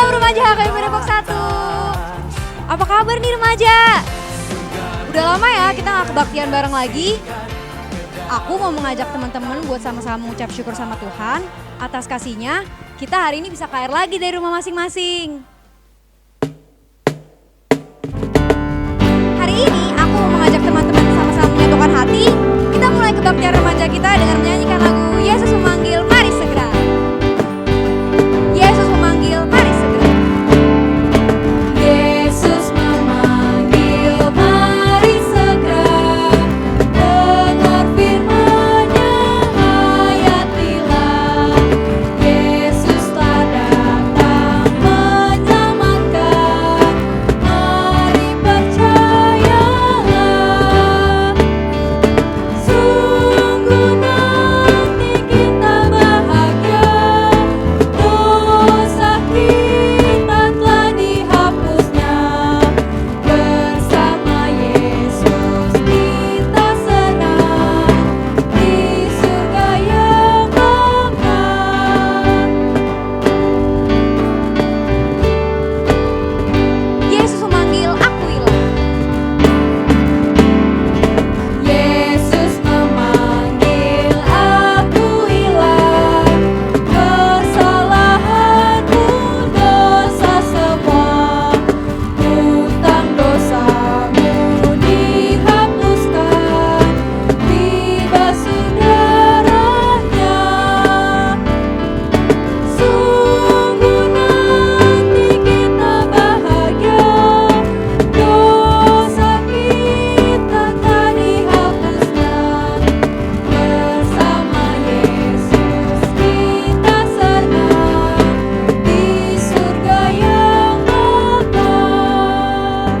Salam remaja HKBP Depok 1. Apa kabar nih remaja? Udah lama ya kita gak kebaktian bareng lagi. Aku mau mengajak teman-teman buat sama-sama mengucap syukur sama Tuhan atas kasihnya. Kita hari ini bisa KR lagi dari rumah masing-masing. Hari ini aku mau mengajak teman-teman sama-sama menyatukan hati. Kita mulai kebaktian remaja kita dengan menyanyikan lagu Yesus Memanggil, Mari Segera. Yesus memanggil, mari segera. Yesus memanggil, mari segera. Dengar firman-Nya, hayatilah. Yesus telah datang menyelamatkan. Mari percayalah. Sungguh nanti kita bahagia. Dosa kita telah dihapusnya. Bersama Yesus kita senang di surga yang kekal. Yesus memanggil, akuilah. Yesus memanggil, akuilah. Kesalahanmu, dosa semua. Hutang dosamu dihapuskan. Dibasuh darah-Nya. Sungguh nanti kita bahagia. Dosa kita telah dihapusnya. Bersama Yesus kita senang di surga yang kekal.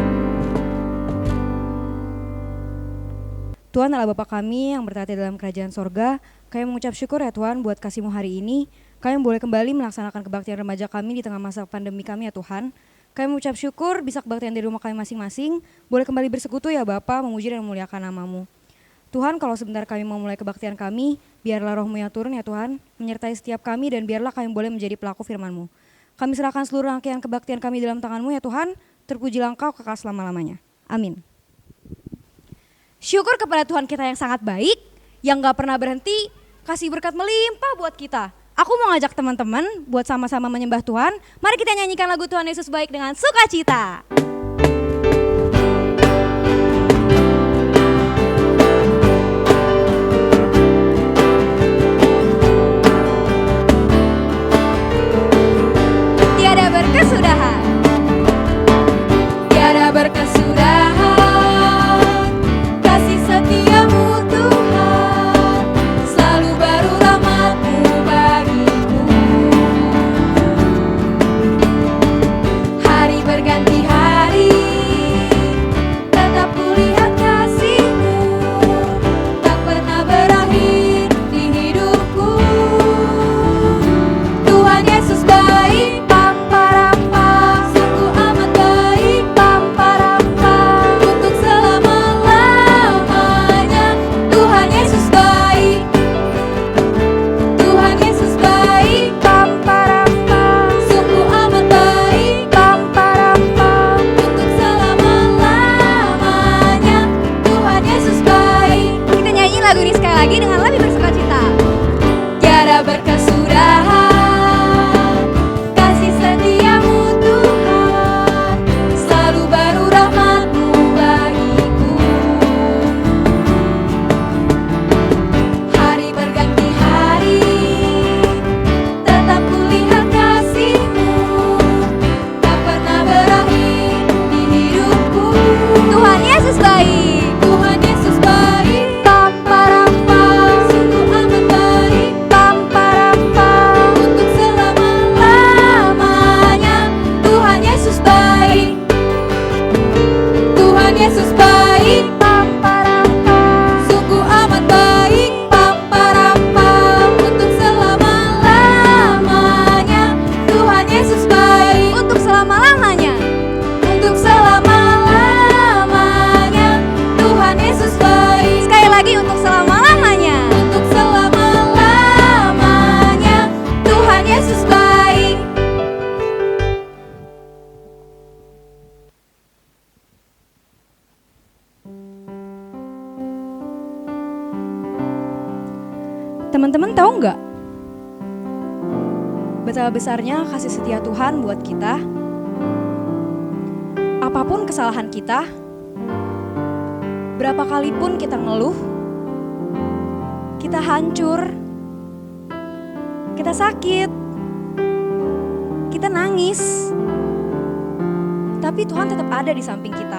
Tuhan adalah Bapa kami yang bertati dalam kerajaan sorga. Kami mengucap syukur ya Tuhan buat kasih-Mu hari ini. Kami boleh kembali melaksanakan kebaktian remaja kami di tengah masa pandemi kami ya Tuhan. Kami mengucap syukur bisa kebaktian di rumah kami masing-masing. Boleh kembali bersekutu ya Bapa, memuji dan memuliakan nama-Mu. Tuhan, kalau sebentar kami mau mulai kebaktian kami, biarlah Roh-Mu yang turun ya Tuhan, menyertai setiap kami dan biarlah kami boleh menjadi pelaku firman-Mu. Kami serahkan seluruh rangkaian kebaktian kami dalam tangan-Mu ya Tuhan, terpujilah Engkau kekal selama-lamanya. Amin. Syukur kepada Tuhan kita yang sangat baik, yang gak pernah berhenti, kasih berkat melimpah buat kita. Aku mau ngajak teman-teman buat sama-sama menyembah Tuhan. Mari kita nyanyikan lagu Tuhan Yesus Baik dengan sukacita. Tiada berkesudahan. Tiada berkesudahan. Kasih setiamu Tuhan. Selalu baru rahmat-Mu bagiku. Hari berganti hari. Teman-teman tahu nggak betapa besarnya kasih setia Tuhan buat kita? Apapun kesalahan kita, berapa kali pun kita ngeluh, kita hancur, kita sakit, kita nangis, tapi Tuhan tetap ada di samping kita.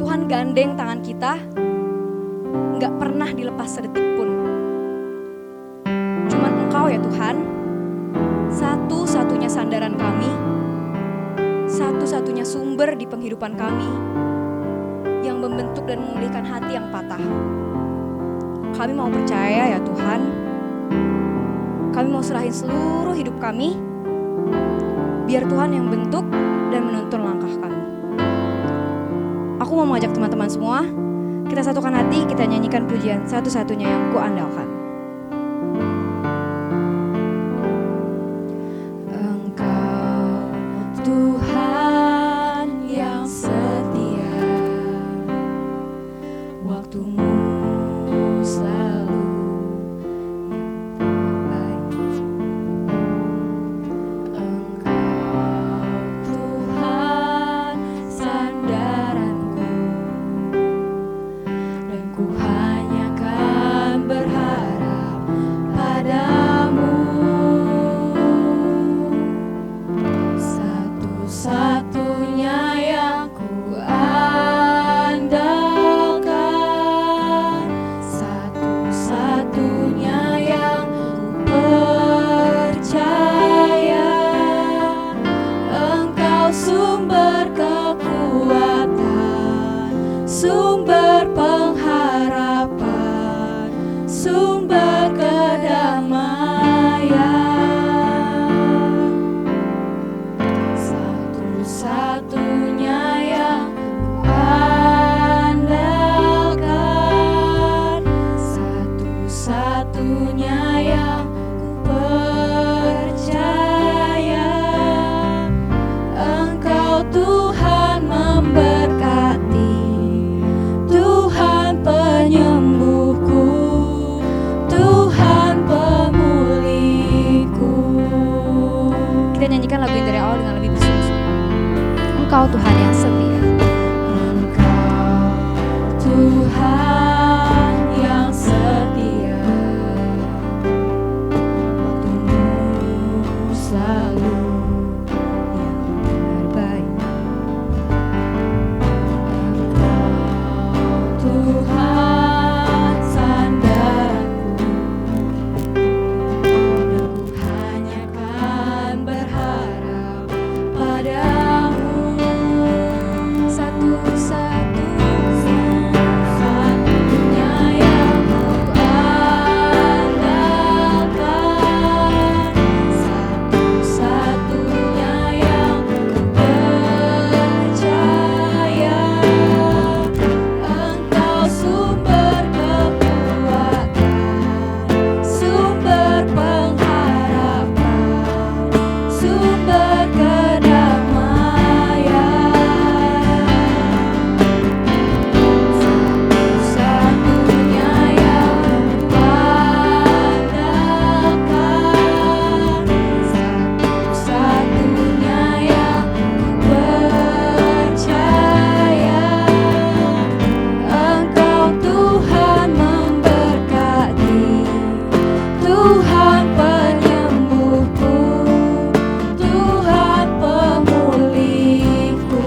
Tuhan gandeng tangan kita, gak pernah dilepas sedetik pun. Cuman Engkau ya Tuhan, satu-satunya sandaran kami, satu-satunya sumber di penghidupan kami, yang membentuk dan memulihkan hati yang patah. Kami mau percaya ya Tuhan, kami mau serahin seluruh hidup kami, biar Tuhan yang bentuk dan menuntun langkah kami. Aku mau mengajak teman-teman semua, kita satukan hati, kita nyanyikan pujian satu-satunya yang kuandalkan. Engkau Tuhan yang setia, waktumu selalu yang terbaik. Engkau Tuhan sandaranku, dan ku hanya kan berharap padamu. Satu-satunya yang ku andalkan, satu-satunya yang ku percaya. Engkau sumber kekuatan, sumber pengharapan, sumber kedamaian. Satu-satunya yang ku andalkan, satu-satunya yang ku percaya. Engkau Tuhan memberkati, Tuhan penyembuhku, Tuhan pemulihku. Kita nyanyikan lagu ini dari awal dengan lebih bersungguh-sungguh. Engkau Tuhan yang setia. Engkau Tuhan yang setia, waktumu selalu yang terbaik. Engkau Tuhan sandaranku, dan ku hanya kan berharap padamu. Satu-satunya yang ku andalkan, satu-satunya yang ku percaya. Engkau sumber kekuatan, sumber pengharapan, sumber kedamaian. Satu-satunya yang ku andalkan, satu-satunya yang ku percaya. Engkau Tuhan memberkati, Tuhan penyembuhku, Tuhan pemulihku.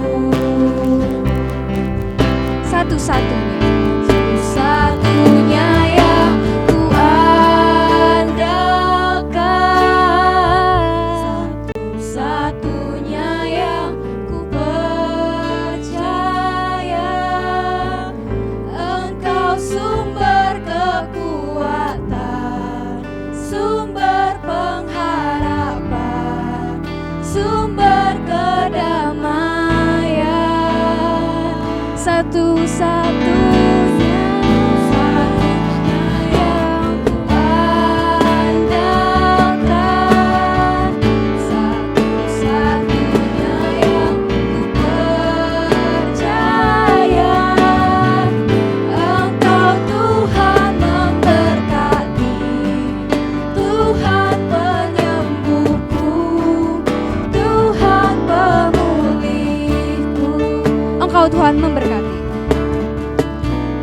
Satu-satunya yang ku andalkan, satu-satunya yang ku percaya. Engkau sumber kekuatan, sumber pengharapan, sumber kedamaian. Satu-satunya yang ku andalkan, satu-satunya yang ku percaya. Engkau Tuhan memberkati, Engkau Tuhan memberkati.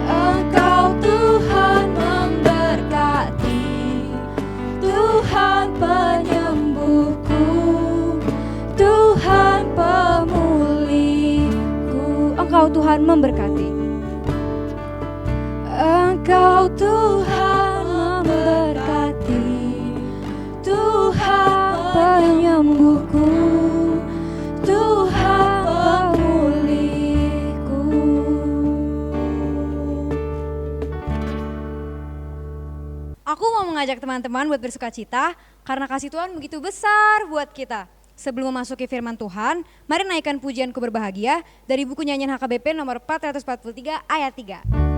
Engkau Tuhan memberkati, Tuhan penyembuhku, Tuhan pemulihku. Engkau Tuhan memberkati. Engkau Tuhan memberkati, Tuhan penyembuhku, Tuhan pemulihku. Aku mau mengajak teman-teman buat bersukacita karena kasih Tuhan begitu besar buat kita. Sebelum memasuki firman Tuhan, mari naikkan pujianku berbahagia dari buku nyanyian HKBP nomor 443 ayat 3.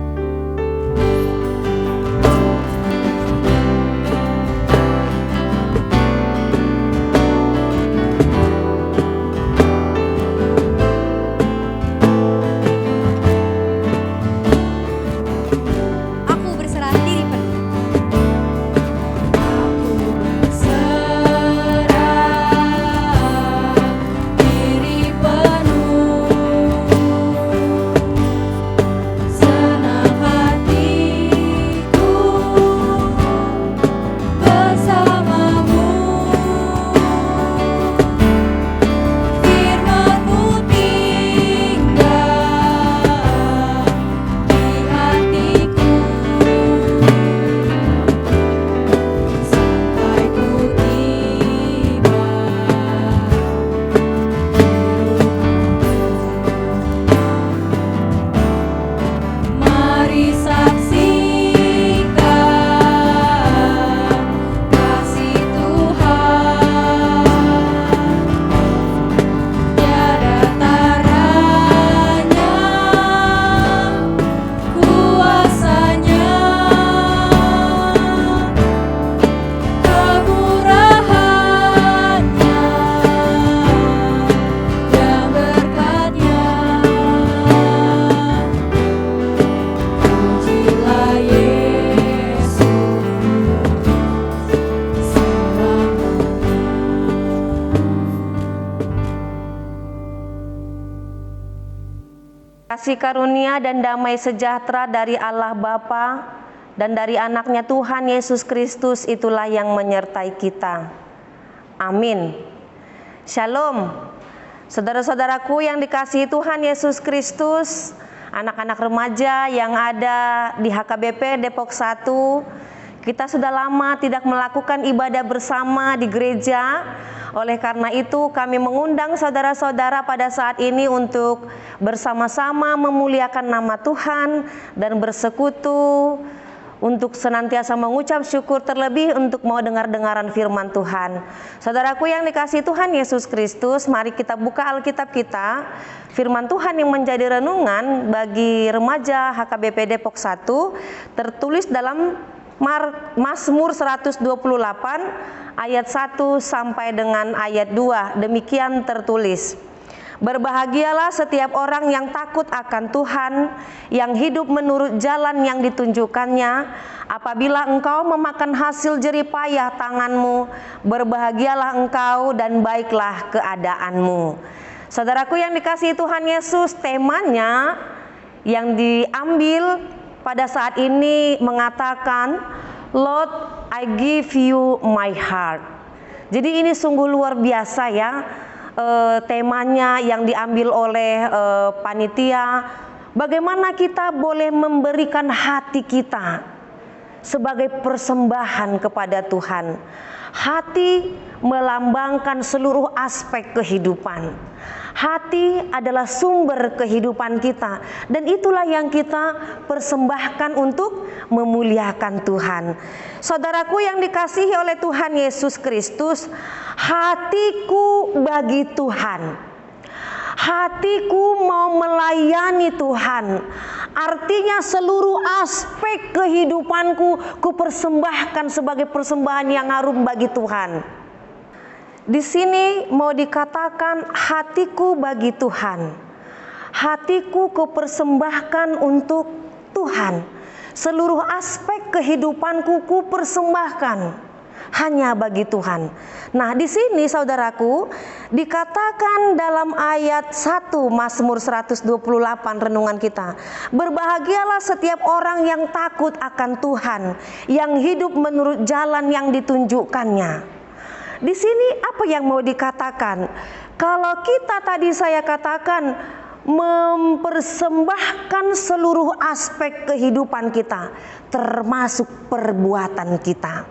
Kasih karunia dan damai sejahtera dari Allah Bapa dan dari anaknya Tuhan Yesus Kristus itulah yang menyertai kita. Amin. Shalom. Saudara-saudaraku yang dikasihi Tuhan Yesus Kristus, anak-anak remaja yang ada di HKBP Depok 1, kita sudah lama tidak melakukan ibadah bersama di gereja. Oleh karena itu kami mengundang saudara-saudara pada saat ini untuk bersama-sama memuliakan nama Tuhan dan bersekutu untuk senantiasa mengucap syukur, terlebih untuk mau dengar-dengaran firman Tuhan. Saudaraku yang dikasihi Tuhan Yesus Kristus, mari kita buka Alkitab kita. Firman Tuhan yang menjadi renungan bagi remaja HKBP Depok 1 tertulis dalam Mazmur 128 ayat 1 sampai dengan ayat 2. Demikian tertulis: Berbahagialah setiap orang yang takut akan Tuhan, yang hidup menurut jalan yang ditunjukkannya. Apabila engkau memakan hasil jerih payah tanganmu, berbahagialah engkau dan baiklah keadaanmu. Saudaraku yang dikasihi Tuhan Yesus, temanya yang diambil pada saat ini mengatakan, Lord, I give you my heart. Jadi ini sungguh luar biasa ya. Temanya yang diambil oleh panitia, bagaimana kita boleh memberikan hati kita sebagai persembahan kepada Tuhan. Hati melambangkan seluruh aspek kehidupan. Hati adalah sumber kehidupan kita, dan itulah yang kita persembahkan untuk memuliakan Tuhan. Saudaraku yang dikasihi oleh Tuhan Yesus Kristus, hatiku bagi Tuhan, hatiku mau melayani Tuhan. Artinya seluruh aspek kehidupanku kupersembahkan sebagai persembahan yang harum bagi Tuhan. Di sini mau dikatakan hatiku bagi Tuhan. Hatiku kupersembahkan untuk Tuhan. Seluruh aspek kehidupanku kupersembahkan. hanya bagi Tuhan. Nah, di sini saudaraku dikatakan dalam ayat 1 Mazmur 128 renungan kita, berbahagialah setiap orang yang takut akan Tuhan, yang hidup menurut jalan yang ditunjukkannya. Di sini apa yang mau dikatakan? Kalau kita tadi saya katakan mempersembahkan seluruh aspek kehidupan kita, termasuk perbuatan kita,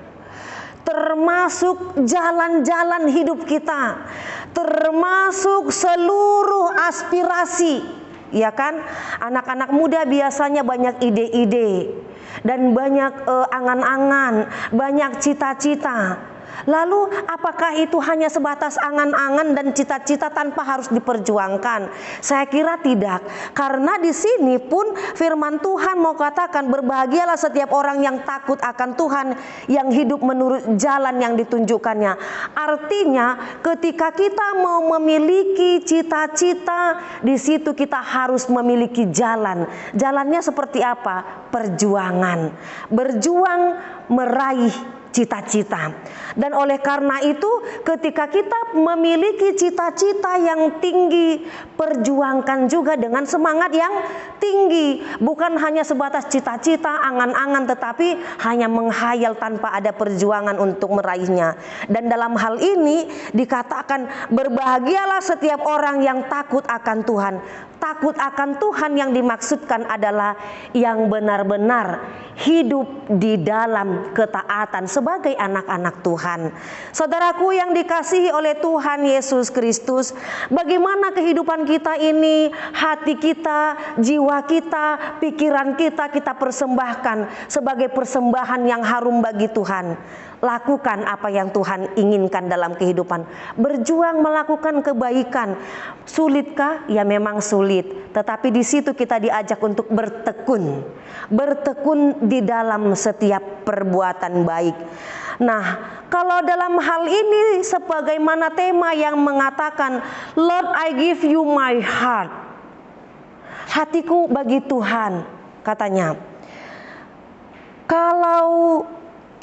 termasuk jalan-jalan hidup kita, termasuk seluruh aspirasi, ya kan? Anak-anak muda biasanya banyak ide-ide dan banyak angan-angan, banyak cita-cita. Lalu apakah itu hanya sebatas angan-angan dan cita-cita tanpa harus diperjuangkan? Saya kira tidak. Karena di sini pun firman Tuhan mau katakan, berbahagialah setiap orang yang takut akan Tuhan, yang hidup menurut jalan yang ditunjukkannya. Artinya ketika kita mau memiliki cita-cita, di situ kita harus memiliki jalan. Jalannya seperti apa? Perjuangan. Berjuang meraih cita-cita. Dan oleh karena itu ketika kita memiliki cita-cita yang tinggi, perjuangkan juga dengan semangat yang tinggi. Bukan hanya sebatas cita-cita, angan-angan, tetapi hanya menghayal tanpa ada perjuangan untuk meraihnya. Dan dalam hal ini dikatakan, berbahagialah setiap orang yang takut akan Tuhan. Takut akan Tuhan yang dimaksudkan adalah yang benar-benar hidup di dalam ketaatan sebagai anak-anak Tuhan. Saudaraku yang dikasihi oleh Tuhan Yesus Kristus, bagaimana kehidupan kita ini, hati kita, jiwa kita, pikiran kita, kita persembahkan sebagai persembahan yang harum bagi Tuhan. Lakukan apa yang Tuhan inginkan dalam kehidupan. Berjuang melakukan kebaikan. Sulitkah? Ya memang sulit. Tetapi di situ kita diajak untuk bertekun. Bertekun di dalam setiap perbuatan baik. Nah, kalau dalam hal ini sebagaimana tema yang mengatakan, Lord, I give you my heart. Hatiku bagi Tuhan, katanya. Kalau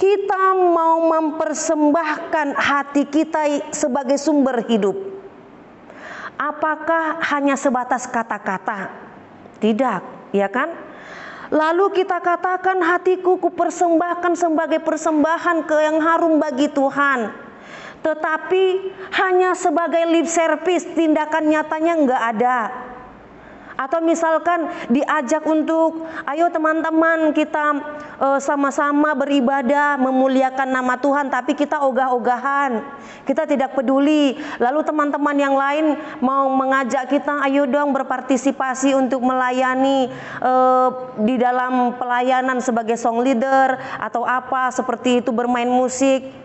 kita mau mempersembahkan hati kita sebagai sumber hidup, apakah hanya sebatas kata-kata? Tidak, ya kan? Lalu kita katakan, hatiku kupersembahkan sebagai persembahan yang harum bagi Tuhan. Tetapi hanya sebagai lip service, tindakan nyatanya enggak ada. Atau misalkan diajak untuk, ayo teman-teman kita sama-sama beribadah, memuliakan nama Tuhan, tapi kita ogah-ogahan, kita tidak peduli. Lalu teman-teman yang lain mau mengajak kita, ayo dong berpartisipasi untuk melayani di dalam pelayanan sebagai song leader atau apa seperti itu, bermain musik.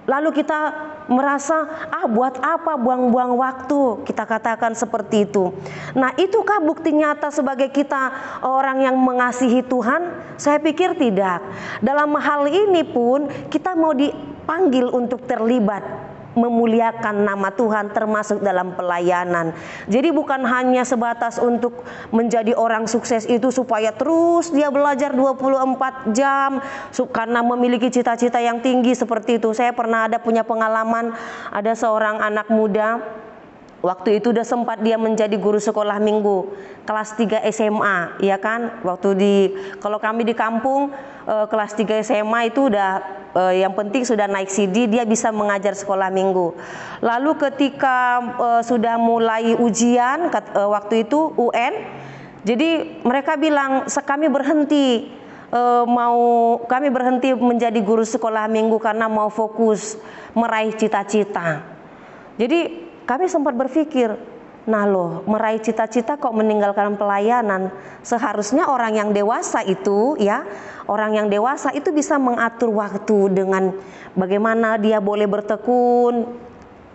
Lalu kita merasa, buat apa buang-buang waktu, kita katakan seperti itu. Nah, itukah bukti nyata sebagai kita orang yang mengasihi Tuhan? Saya pikir tidak. Dalam hal ini pun kita mau dipanggil untuk terlibat memuliakan nama Tuhan, termasuk dalam pelayanan. Jadi bukan hanya sebatas untuk menjadi orang sukses itu supaya terus dia belajar 24 jam karena memiliki cita-cita yang tinggi seperti itu. Saya pernah punya pengalaman, ada seorang anak muda, waktu itu udah sempat dia menjadi guru sekolah minggu kelas 3 SMA, ya kan? Kalau kami di kampung kelas 3 SMA itu udah yang penting sudah naik CD, dia bisa mengajar sekolah minggu. Lalu ketika sudah mulai ujian waktu itu UN, jadi mereka bilang kami berhenti menjadi guru sekolah minggu karena mau fokus meraih cita-cita. Jadi kami sempat berpikir, nah loh, meraih cita-cita kok meninggalkan pelayanan. Seharusnya orang yang dewasa itu, ya, orang yang dewasa itu bisa mengatur waktu dengan bagaimana dia boleh bertekun,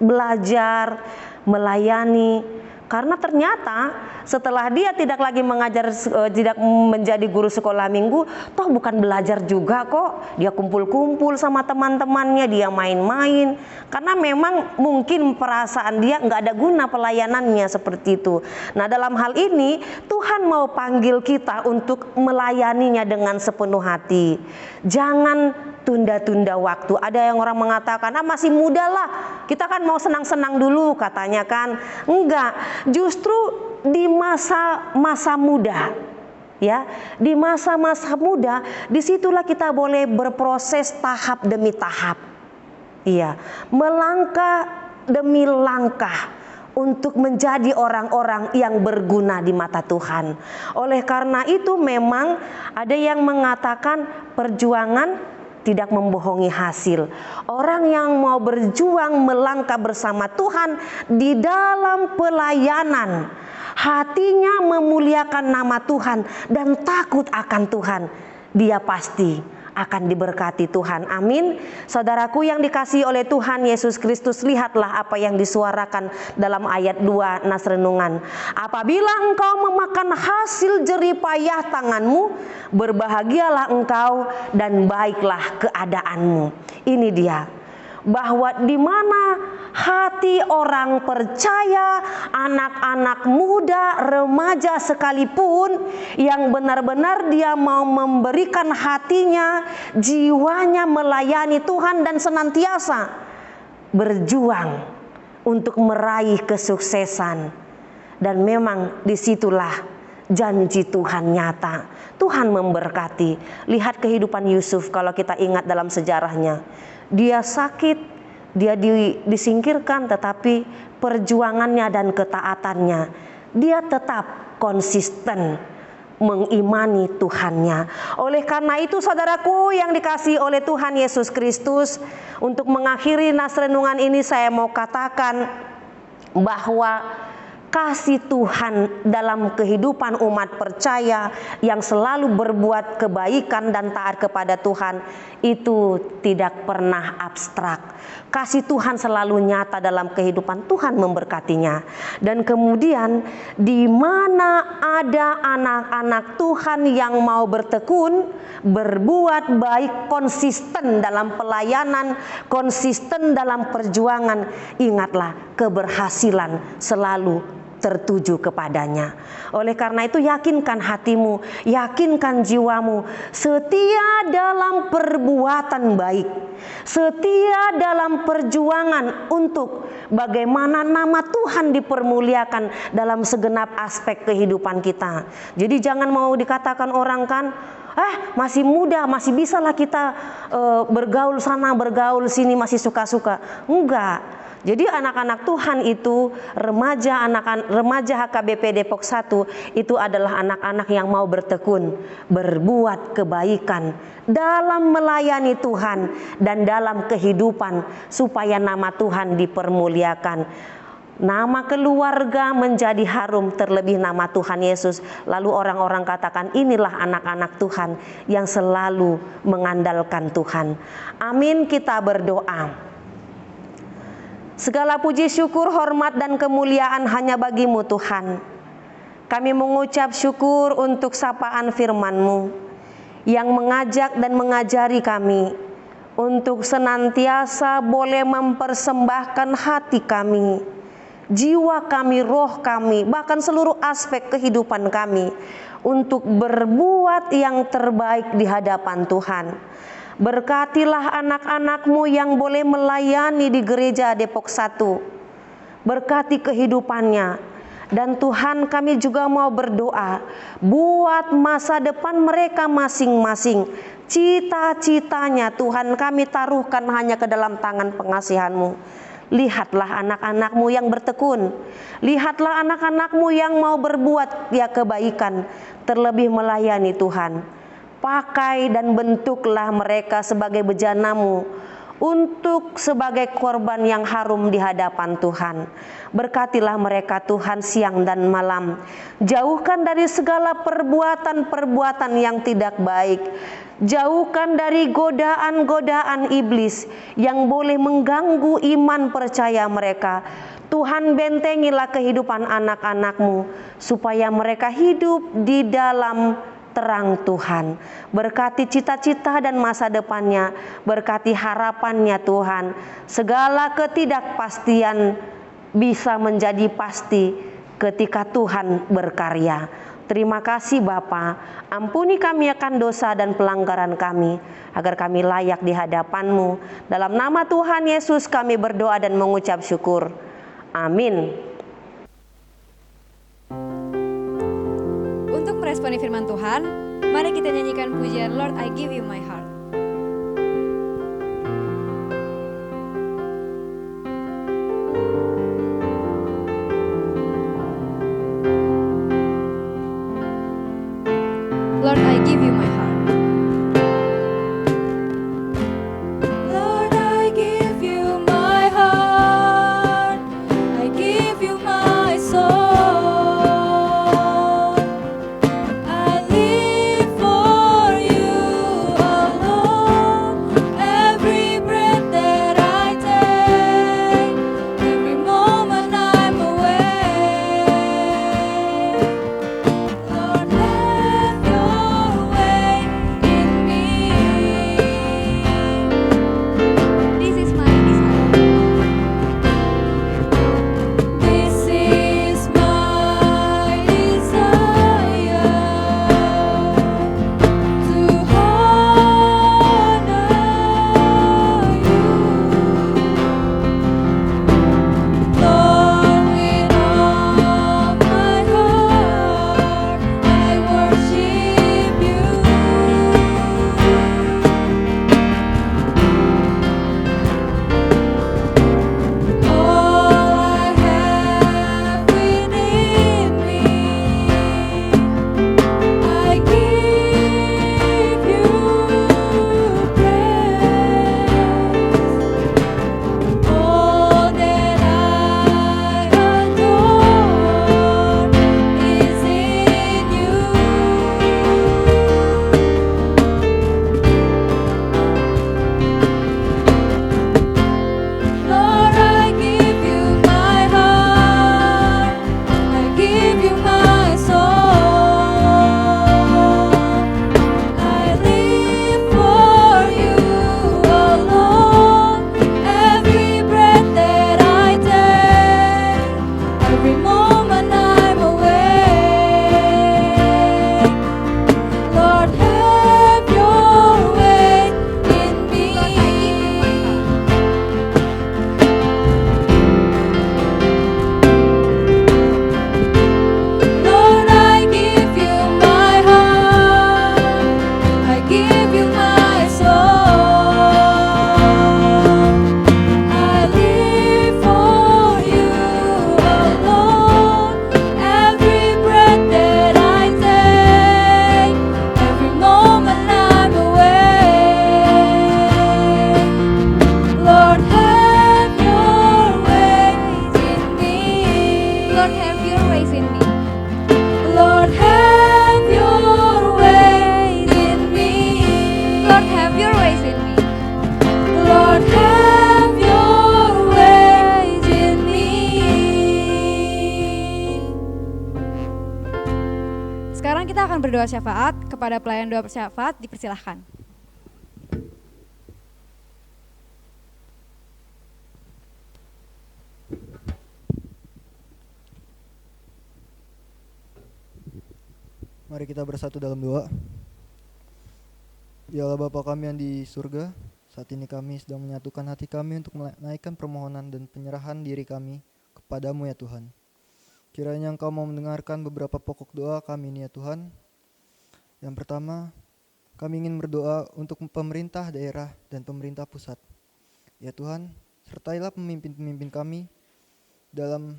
belajar, melayani. Karena ternyata setelah dia tidak lagi mengajar, tidak menjadi guru sekolah minggu, toh bukan belajar juga kok. Dia kumpul-kumpul sama teman-temannya, dia main-main. Karena memang mungkin perasaan dia nggak ada guna pelayanannya seperti itu. Nah, dalam hal ini Tuhan mau panggil kita untuk melayaninya dengan sepenuh hati. Jangan tunda-tunda waktu. Ada yang orang mengatakan, masih muda lah, kita kan mau senang-senang dulu katanya kan. Enggak, justru di masa-masa muda, ya, di masa-masa muda, disitulah kita boleh berproses tahap demi tahap, iya, melangkah demi langkah untuk menjadi orang-orang yang berguna di mata Tuhan. Oleh karena itu memang ada yang mengatakan perjuangan tidak membohongi hasil. Orang yang mau berjuang melangkah bersama Tuhan di dalam pelayanan, hatinya memuliakan nama Tuhan dan takut akan Tuhan, dia pasti akan diberkati Tuhan. Amin. Saudaraku yang dikasihi oleh Tuhan Yesus Kristus, lihatlah apa yang disuarakan dalam ayat 2 nas renungan. Apabila engkau memakan hasil jerih payah tanganmu, berbahagialah engkau dan baiklah keadaanmu. Ini dia, bahwa di mana hati orang percaya, anak-anak muda, remaja sekalipun, yang benar-benar dia mau memberikan hatinya, jiwanya melayani Tuhan dan senantiasa berjuang untuk meraih kesuksesan. Dan memang disitulah janji Tuhan nyata. Tuhan memberkati. Lihat kehidupan Yusuf, kalau kita ingat dalam sejarahnya. Dia sakit, dia disingkirkan, tetapi perjuangannya dan ketaatannya, dia tetap konsisten mengimani Tuhannya. Oleh karena itu saudaraku yang dikasihi oleh Tuhan Yesus Kristus, untuk mengakhiri nas renungan ini saya mau katakan bahwa kasih Tuhan dalam kehidupan umat percaya yang selalu berbuat kebaikan dan taat kepada Tuhan itu tidak pernah abstrak. Kasih Tuhan selalu nyata dalam kehidupan. Tuhan memberkatinya. Dan kemudian di mana ada anak-anak Tuhan yang mau bertekun, berbuat baik, konsisten dalam pelayanan, konsisten dalam perjuangan, ingatlah keberhasilan selalu tertuju kepadanya. Oleh karena itu yakinkan hatimu, yakinkan jiwamu, setia dalam perbuatan baik, setia dalam perjuangan untuk bagaimana nama Tuhan dipermuliakan dalam segenap aspek kehidupan kita. Jadi jangan mau dikatakan orang kan, masih muda, masih bisalah kita bergaul sana, bergaul sini, masih suka-suka. Enggak. Jadi anak-anak Tuhan itu, remaja HKBP Depok 1 itu adalah anak-anak yang mau bertekun, berbuat kebaikan dalam melayani Tuhan dan dalam kehidupan supaya nama Tuhan dipermuliakan. Nama keluarga menjadi harum, terlebih nama Tuhan Yesus. Lalu orang-orang katakan, inilah anak-anak Tuhan yang selalu mengandalkan Tuhan. Amin. Kita berdoa. Segala puji, syukur, hormat, dan kemuliaan hanya bagi-Mu Tuhan. Kami mengucap syukur untuk sapaan firman-Mu yang mengajak dan mengajari kami untuk senantiasa boleh mempersembahkan hati kami, jiwa kami, roh kami, bahkan seluruh aspek kehidupan kami untuk berbuat yang terbaik di hadapan Tuhan. Berkatilah anak-anak-Mu yang boleh melayani di gereja Depok 1. Berkati kehidupannya. Dan Tuhan, kami juga mau berdoa buat masa depan mereka masing-masing. Cita-citanya Tuhan kami taruhkan hanya ke dalam tangan pengasihan-Mu. Lihatlah anak-anak-Mu yang bertekun. Lihatlah anak-anak-Mu yang mau berbuat kebaikan, terlebih melayani Tuhan. Pakai dan bentuklah mereka sebagai bejana-Mu untuk sebagai korban yang harum di hadapan Tuhan. Berkatilah mereka Tuhan siang dan malam. Jauhkan dari segala perbuatan-perbuatan yang tidak baik. Jauhkan dari godaan-godaan iblis yang boleh mengganggu iman percaya mereka. Tuhan, bentengilah kehidupan anak-anak-Mu supaya mereka hidup di dalam terang Tuhan. Berkati cita-cita dan masa depannya, berkati harapannya Tuhan. Segala ketidakpastian bisa menjadi pasti ketika Tuhan berkarya. Terima kasih Bapa, ampuni kami akan dosa dan pelanggaran kami, agar kami layak di hadapan-Mu. Dalam nama Tuhan Yesus kami berdoa dan mengucap syukur. Amin. Untuk meresponi firman Tuhan, mari kita nyanyikan pujian Lord I Give You My Heart. Lord, I give you my heart. Lord, I give you my heart. I give you my soul. I live for you alone. Every breath that I take, every moment I'm awake. Lord, have your way in me. This is my desire. This is my desire to honor you, Lord, with all my heart I worship you. All I have within me, I give you praise. All that I adore is in you. Lord, I give you my heart. I give you my soul. I live for you alone. Every breath that I take, every moment I'm awake. Lord, have your way in me. Lord, I give you my heart. I give you my soul. I live for you alone. Every breath that I take, every moment I'm awake. Lord, have your ways in me. Lord, have your ways in me. Lord, have your ways in me. Lord, have your ways in me. Lord, have your ways in me. Sekarang kita akan berdoa syafaat. Kepada pelayan doa syafaat dipersilahkan. Mari kita bersatu dalam doa. Ya Allah Bapa kami yang di surga, saat ini kami sedang menyatukan hati kami untuk menaikkan permohonan dan penyerahan diri kami kepadamu ya Tuhan. Kiranya Engkau mau mendengarkan beberapa pokok doa kami ini ya Tuhan. Yang pertama, kami ingin berdoa untuk pemerintah daerah dan pemerintah pusat. Ya Tuhan, sertailah pemimpin-pemimpin kami dalam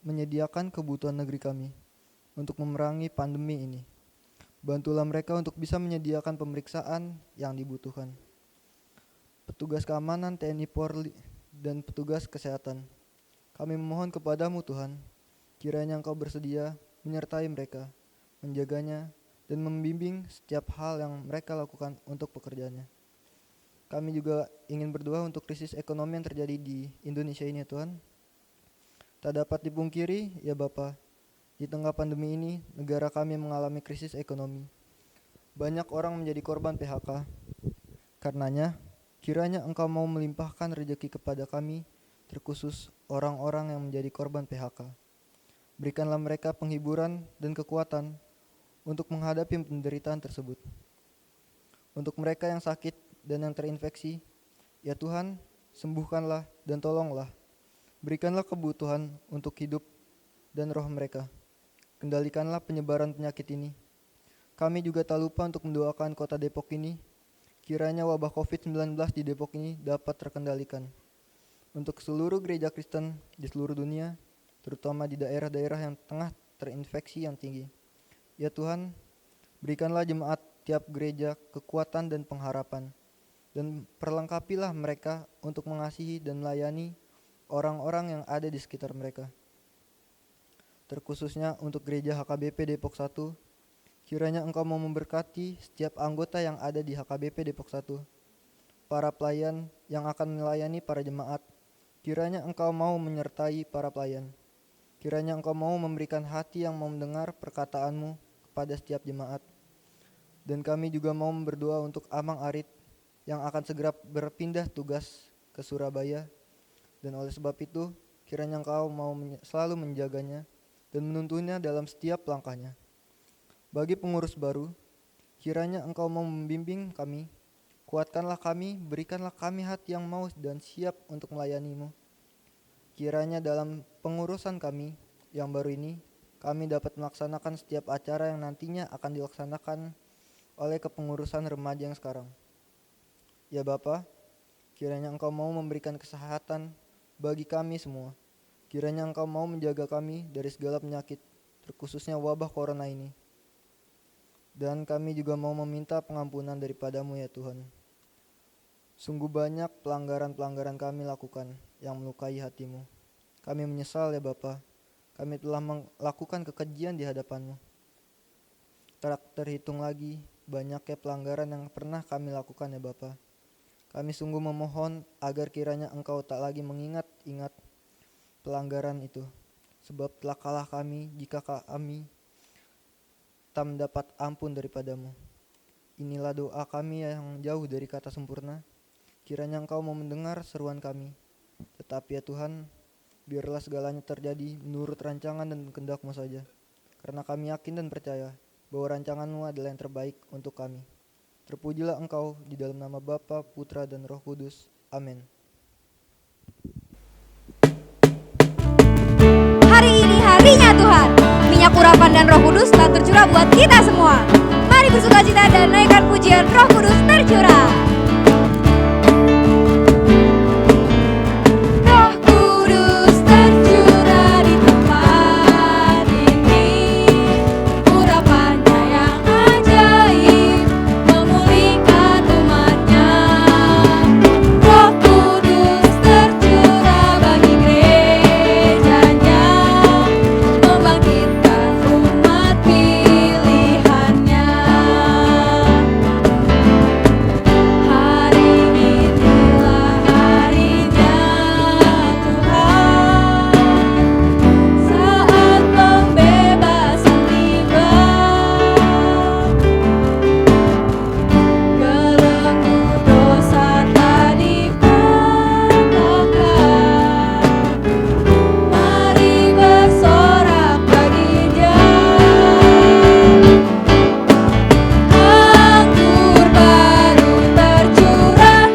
menyediakan kebutuhan negeri kami untuk memerangi pandemi ini. Bantulah mereka untuk bisa menyediakan pemeriksaan yang dibutuhkan. Petugas keamanan TNI Polri dan petugas kesehatan, kami memohon kepadamu Tuhan, kiranya Engkau bersedia menyertai mereka, menjaganya, dan membimbing setiap hal yang mereka lakukan untuk pekerjaannya. Kami juga ingin berdoa untuk krisis ekonomi yang terjadi di Indonesia ini ya Tuhan. Tak dapat dipungkiri ya Bapa, di tengah pandemi ini, negara kami mengalami krisis ekonomi. Banyak orang menjadi korban PHK. Karenanya, kiranya Engkau mau melimpahkan rezeki kepada kami, terkhusus orang-orang yang menjadi korban PHK. Berikanlah mereka penghiburan dan kekuatan untuk menghadapi penderitaan tersebut. Untuk mereka yang sakit dan yang terinfeksi, ya Tuhan, sembuhkanlah dan tolonglah. Berikanlah kebutuhan untuk hidup dan roh mereka. Kendalikanlah penyebaran penyakit ini. Kami juga tak lupa untuk mendoakan kota Depok ini, kiranya wabah COVID-19 di Depok ini dapat terkendalikan. Untuk seluruh gereja Kristen di seluruh dunia, terutama di daerah-daerah yang tengah terinfeksi yang tinggi. Ya Tuhan, berikanlah jemaat tiap gereja kekuatan dan pengharapan, dan perlengkapilah mereka untuk mengasihi dan melayani orang-orang yang ada di sekitar mereka. Terkhususnya untuk gereja HKBP Depok 1, kiranya Engkau mau memberkati setiap anggota yang ada di HKBP Depok 1, para pelayan yang akan melayani para jemaat. Kiranya Engkau mau menyertai para pelayan. Kiranya Engkau mau memberikan hati yang mau mendengar perkataanmu kepada setiap jemaat. Dan kami juga mau berdoa untuk Amang Arit yang akan segera berpindah tugas ke Surabaya. Dan oleh sebab itu, kiranya Engkau mau selalu menjaganya dan menuntunnya dalam setiap langkahnya. Bagi pengurus baru, kiranya Engkau mau membimbing kami. Kuatkanlah kami, berikanlah kami hati yang mau dan siap untuk melayani-Mu. Kiranya dalam pengurusan kami yang baru ini, kami dapat melaksanakan setiap acara yang nantinya akan dilaksanakan oleh kepengurusan remaja yang sekarang. Ya Bapa, kiranya Engkau mau memberikan kesehatan bagi kami semua. Kiranya Engkau mau menjaga kami dari segala penyakit, terkhususnya wabah corona ini. Dan kami juga mau meminta pengampunan daripada-Mu ya Tuhan. Sungguh banyak pelanggaran-pelanggaran kami lakukan yang melukai hati-Mu. Kami menyesal ya Bapa, kami telah melakukan kekejian di hadapan-Mu. Tak terhitung lagi banyaknya pelanggaran yang pernah kami lakukan ya Bapa. Kami sungguh memohon agar kiranya Engkau tak lagi mengingat-ingat pelanggaran itu. Sebab telah kalah kami jika kami tak mendapat ampun daripada-Mu. Inilah doa kami yang jauh dari kata sempurna. Kiranya Engkau mau mendengar seruan kami. Tetapi ya Tuhan, biarlah segalanya terjadi menurut rancangan dan kehendak-Mu saja. Karena kami yakin dan percaya bahwa rancangan-Mu adalah yang terbaik untuk kami. Terpujilah Engkau di dalam nama Bapa, Putra, dan Roh Kudus. Amin. Hari ini harinya Tuhan. Minyak urapan dan Roh Kudus telah tercurah buat kita semua. Mari bersukacita dan naikkan pujian Roh Kudus tercurah. Roh Kudus tercurah di tempat ini, urapannya yang ajaib memulihkan umatnya. Roh Kudus tercurah bagi gerejanya, membangkitkan umat pilihannya. Hari inilah harinya Tuhan, saat pembebasan tiba. Belenggu dosa tak dipatahkan, mari bersorak bagi Dia. Anggur baru tercurah,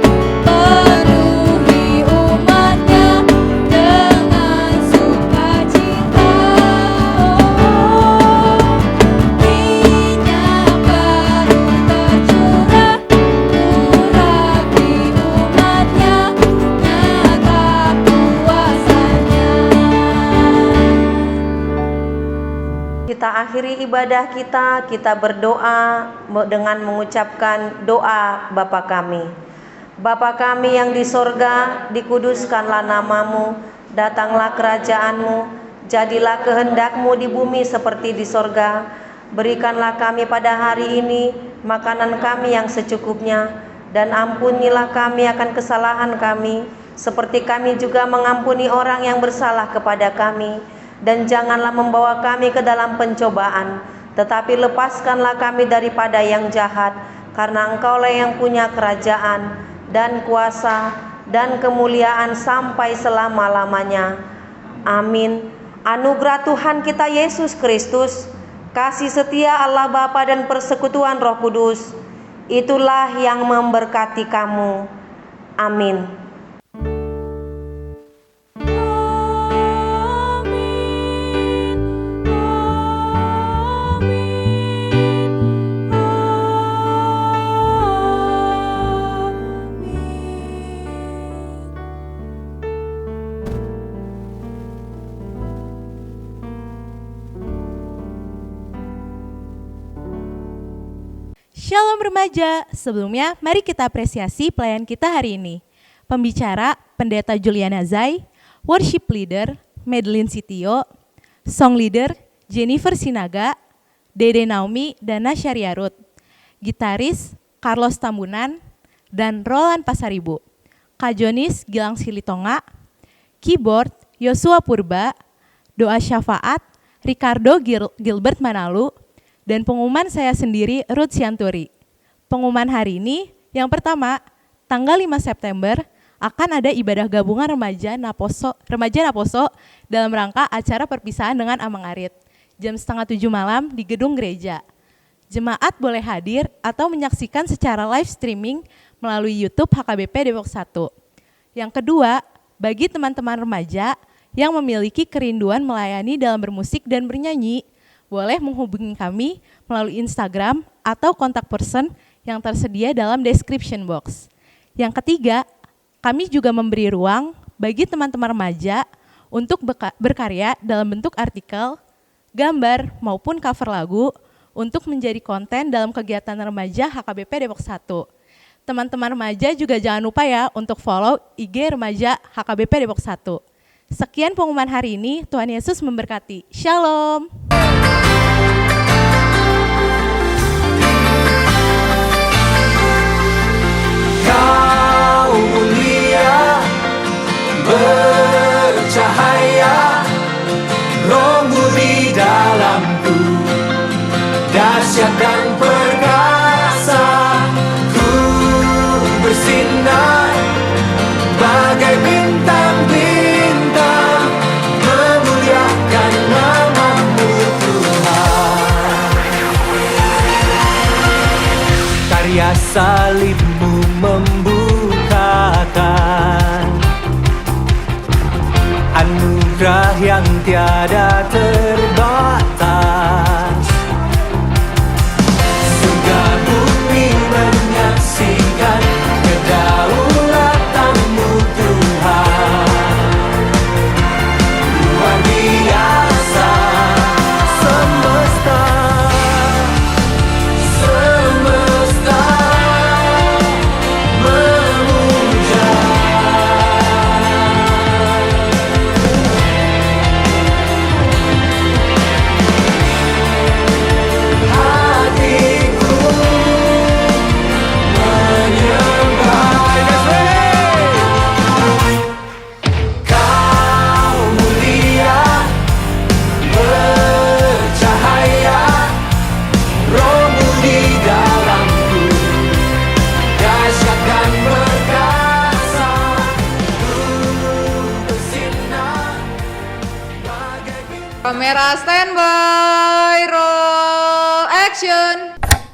penuhi umatnya dengan sukacita. Minyak baru tercurah, urapi umatnya, nyata kuasanya. Kita akhiri ibadah kita berdoa dengan mengucapkan doa Bapa kami. Bapa kami yang di sorga, dikuduskanlah namamu, datanglah kerajaanmu, jadilah kehendak-Mu di bumi seperti di sorga. Berikanlah kami pada hari ini makanan kami yang secukupnya, dan ampunilah kami akan kesalahan kami, seperti kami juga mengampuni orang yang bersalah kepada kami. Dan janganlah membawa kami ke dalam pencobaan, tetapi lepaskanlah kami daripada yang jahat, karena Engkaulah yang punya kerajaan dan kuasa dan kemuliaan sampai selama-lamanya. Amin. Anugerah Tuhan kita Yesus Kristus, kasih setia Allah Bapa dan persekutuan Roh Kudus, itulah yang memberkati kamu. Amin. Shalom remaja, sebelumnya mari kita apresiasi pelayan kita hari ini. Pembicara Pendeta Juliana Zai, Worship Leader Madeline Sitio, Song Leader Jennifer Sinaga, Dede Naomi dan Nasyariarut, Gitaris Carlos Tambunan dan Roland Pasaribu, Kajonis Gilang Silitonga, Keyboard Yosua Purba, Doa Syafaat Ricardo Gilbert Manalu, dan pengumuman saya sendiri Ruth Sianturi. Pengumuman hari ini yang pertama, tanggal 5 September akan ada ibadah gabungan remaja Naposo dalam rangka acara perpisahan dengan Amang Arit. Jam 6:30 malam di gedung gereja. Jemaat boleh hadir atau menyaksikan secara live streaming melalui YouTube HKBP Depok 1. Yang kedua, bagi teman-teman remaja yang memiliki kerinduan melayani dalam bermusik dan bernyanyi, boleh menghubungi kami melalui Instagram atau kontak person yang tersedia dalam description box. Yang ketiga, kami juga memberi ruang bagi teman-teman remaja untuk berkarya dalam bentuk artikel, gambar, maupun cover lagu untuk menjadi konten dalam kegiatan remaja HKBP Depok 1. Teman-teman remaja juga jangan lupa ya untuk follow IG Remaja HKBP Depok 1. Sekian pengumuman hari ini, Tuhan Yesus memberkati. Shalom. Kau mulia, bercahaya, Roh-Mu di dalamku, dahsyat dan perkasa, ku bersinar bagai bintang-bintang, memuliakan nama-Mu Tuhan. Karya salib-Mu membukakan anugerah yang tiada terbatas. Surga bumi menyaksikan kedaulatan-Mu Tuhan. Luar biasa, semesta memuja. Hatiku menyembah. Kau mulia, bercahaya, Roh-Mu di dalamku, dahsyat dan perkasa, ku bersinar bagai bintang. Kamera standby, roll action.